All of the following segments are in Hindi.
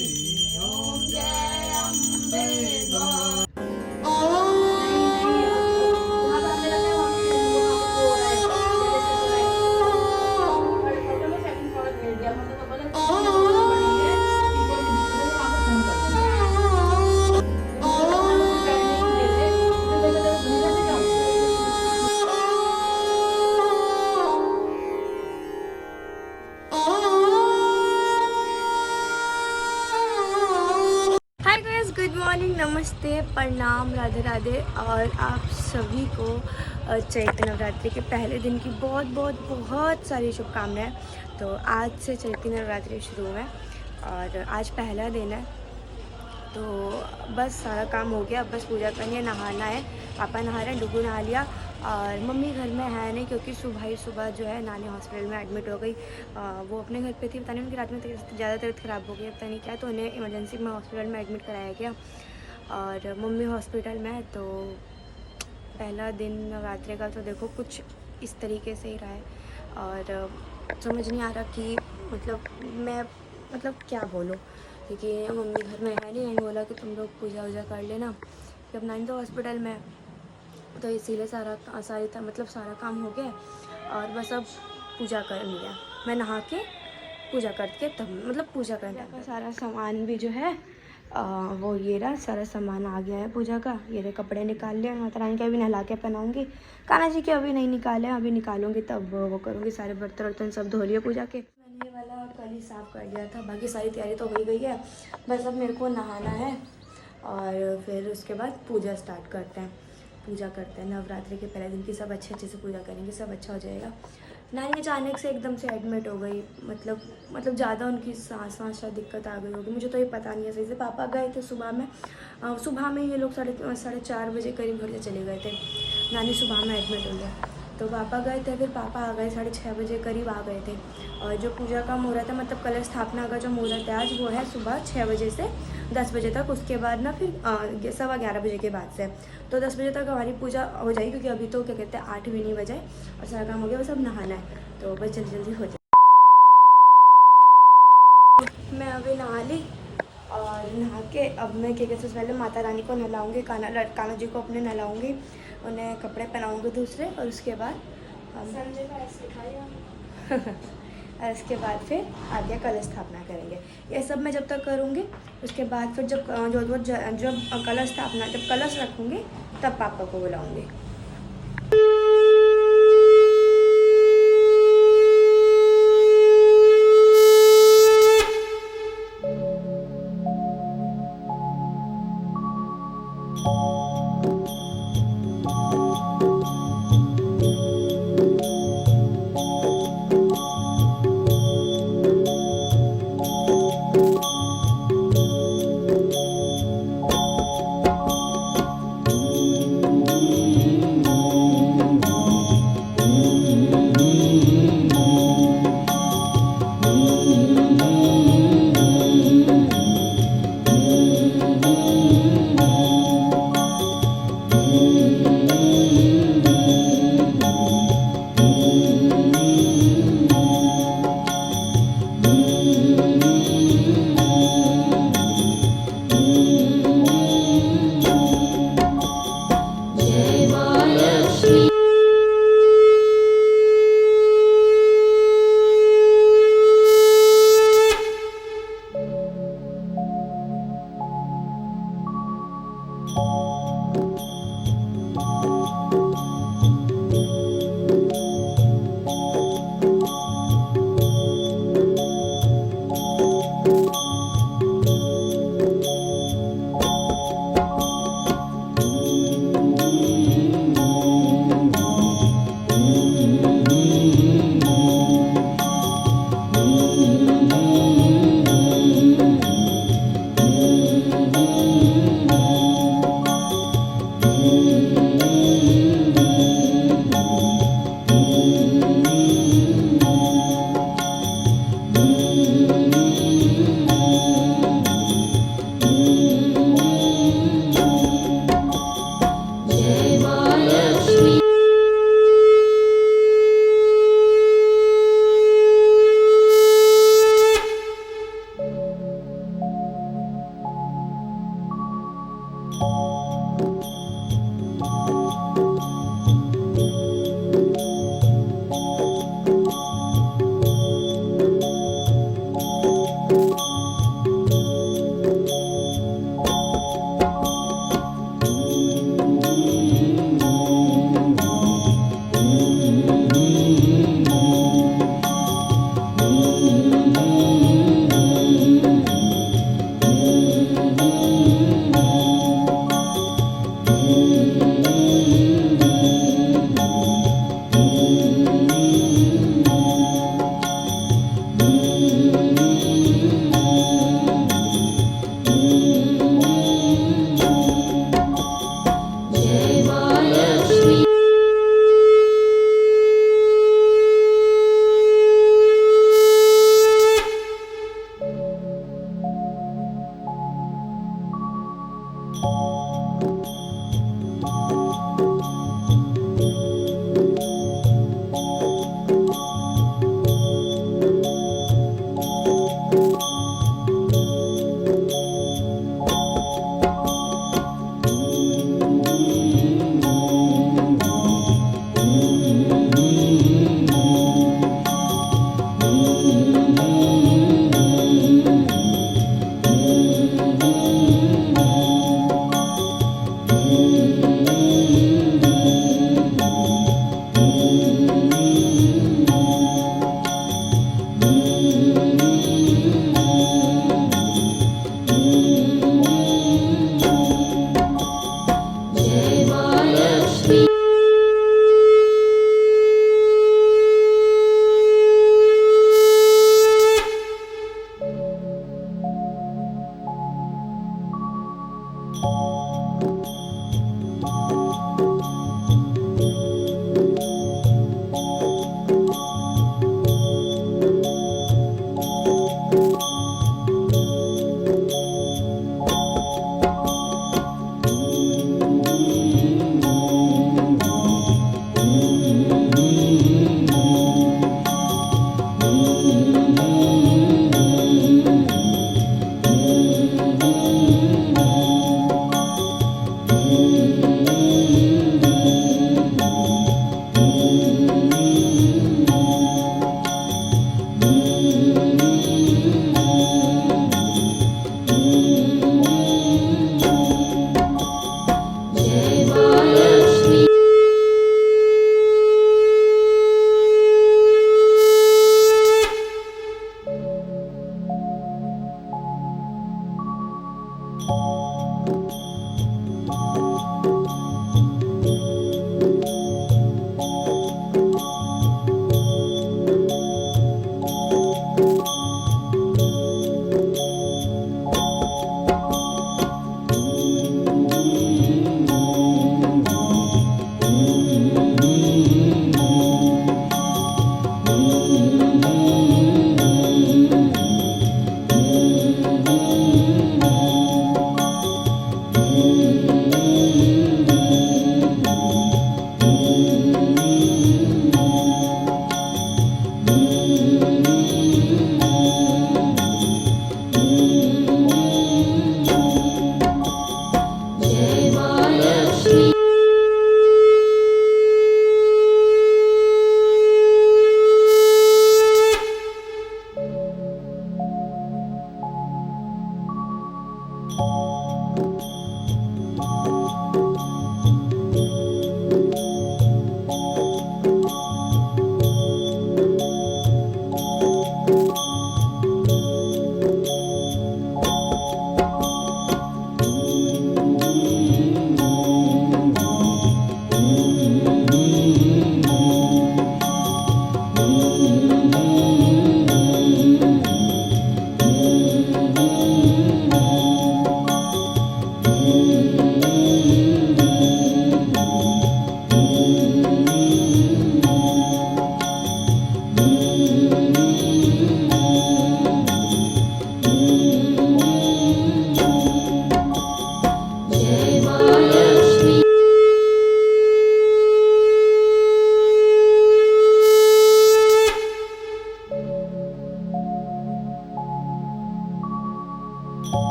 ओम जय अम्बे गौरी। गुड मॉर्निंग, नमस्ते, प्रणाम, राधे राधे। और आप सभी को चैत्र नवरात्रि के पहले दिन की बहुत बहुत बहुत सारी शुभकामनाएं। तो आज से चैत्र नवरात्रि शुरू है और आज पहला दिन है। तो बस सारा काम हो गया, बस पूजा करनी है, नहाना है। पापा नहा रहे हैं, डुगू नहा लिया और मम्मी घर में है नहीं क्योंकि सुबह ही सुबह जो है नानी हॉस्पिटल में एडमिट हो गई। वो अपने घर पे थी, पता नहीं उनकी रात में ज़्यादा तबीयत ख़राब हो गई, पता नहीं क्या, तो उन्हें इमरजेंसी में हॉस्पिटल में एडमिट कराया गया और मम्मी हॉस्पिटल में है। तो पहला दिन नवरात्रि का तो देखो कुछ इस तरीके से ही रहा है और समझ नहीं आ रहा कि मैं क्या बोलूँ, क्योंकि मम्मी घर में है नहीं। मैंने बोला कि तुम लोग पूजा वूजा कर लेना, जब नानी तो हॉस्पिटल में है, तो इसीलिए सारा काम हो गया और बस अब पूजा कर लिया। मैं नहा के पूजा करके तब पूजा करने का सारा सामान भी जो है वो ये रहा, सारा सामान आ गया है पूजा का। ये रहे कपड़े निकाल लिया, माता रानी के अभी नहला के पहनाऊँगी। कान्हा जी के अभी नहीं निकाले, अभी निकालूंगी तब वो करूँगी। सारे बर्तन वर्तन सब धो लिए पूजा के। मैंने ये वाला कल ही साफ़ कर लिया था, बाकी सारी तैयारी तो हो गई है। बस अब मेरे को नहाना है और फिर उसके बाद पूजा स्टार्ट करते हैं। पूजा करते हैं नवरात्रि के पहले दिन की, सब अच्छे से पूजा करेंगे, सब अच्छा हो जाएगा। नानी अचानक से एकदम से एडमिट हो गई, मतलब ज़्यादा उनकी सांस शायद दिक्कत आ गई होगी, मुझे तो ये पता नहीं है सही से। पापा गए थे सुबह में ये लोग 4:30 बजे करीब घर से चले गए थे। नानी सुबह में एडमिट हो गया तो पापा गए थे, फिर पापा आ गए 6:30 बजे करीब आ गए थे। और जो पूजा का मुहूर्त है, कलश स्थापना का जो मुहूर्त है आज, वो है सुबह 6 बजे से 10 बजे तक। उसके बाद ना फिर 11:15 बजे के बाद से, तो 10 बजे तक हमारी पूजा हो जाएगी, क्योंकि अभी तो क्या कहते हैं 8 भी नहीं बजे और सारा काम हो गया, बस अब नहाना है, तो बस जल्दी जल्दी हो जाए। मैं अभी नहा ली और नहा के अब मैं क्या कहते हैं पहले माता रानी को नहलाऊँगी, कान्हा जी को अपने नहलाऊँगी, उन्हें कपड़े पहनाऊँगी दूसरे, और उसके बाद संजय का सिखाया और उसके बाद फिर आगे कलश स्थापना करेंगे। ये सब मैं जब तक करूँगी, उसके बाद फिर जब कलश स्थापना, जब कलश रखूँगी तब पापा को बुलाऊँगी।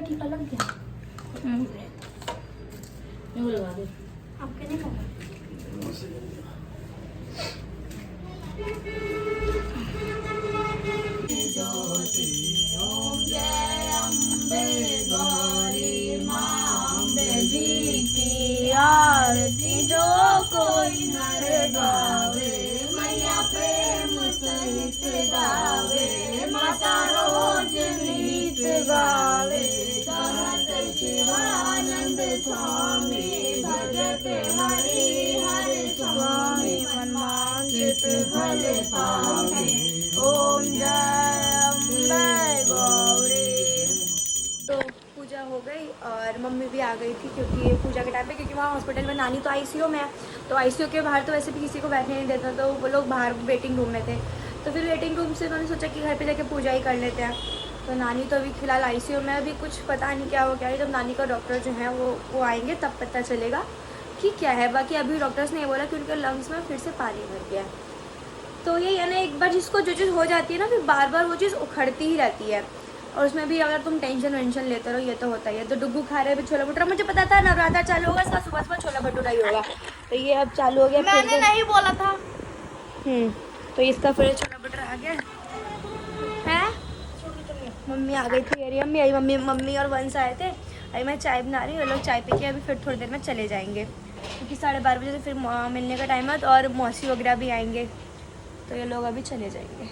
टीका लग गया? वो लगा दे। आपके नहीं लगा? ज्योति ओम जय अम्बे गौरी माँ अम्बे जी की आरती जो कोई नर गावे मैया प्रेम सहित गावे माता रोज नीत गावे कहत शिवानंद स्वामी भजत हरि हरि स्वामी मनमांचित फल पावे ओम जय अम्बे गौरी। तो पूजा हो गई और मम्मी भी आ गई थी क्योंकि पूजा के टाइम पे, क्योंकि वहाँ हॉस्पिटल में नानी तो आईसीयू में है, तो आईसीयू के बाहर तो वैसे भी किसी को बैठने नहीं देता, तो वो लोग बाहर वेटिंग रूम में थे। तो फिर वेटिंग रूम से उन्होंने सोचा कि घर पे जाके पूजा ही कर लेते हैं। तो नानी तो अभी फ़िलहाल आईसीयू में, अभी कुछ पता नहीं क्या हो गया है। जब नानी का डॉक्टर जो है वो आएंगे तब पता चलेगा कि क्या है। बाकी अभी डॉक्टर्स ने ये बोला कि उनके लंग्स में फिर से पानी भर गया है। तो यही है ना, एक बार जिसको जो चीज़ हो जाती है ना, फिर बार बार वो चीज़ उखड़ती ही रहती है। और उसमें भी अगर तुम टेंशन वेंशन लेते रहो, ये तो होता ही है। तो डुग्गू खा रहे हैं छोला भटूरा। मुझे पता था नवरात्र चालू होगा, इसका सुबह सुबह छोला भटूरा ही होगा। तो ये अब चालू हो गया। मैंने नहीं बोला था। तो इसका फिर छोला भटूरा आ गया है। मम्मी आ गई थी, अरे मम्मी आई, मम्मी और वंश आए थे। अरे मैं चाय बना रही हूँ, वो लोग चाय पी के अभी फिर थोड़ी देर में चले जाएंगे, क्योंकि 12:30 बजे से फिर मिलने का टाइम है। और मौसी वगैरह भी आएंगे, तो ये लोग अभी चले जाएंगे।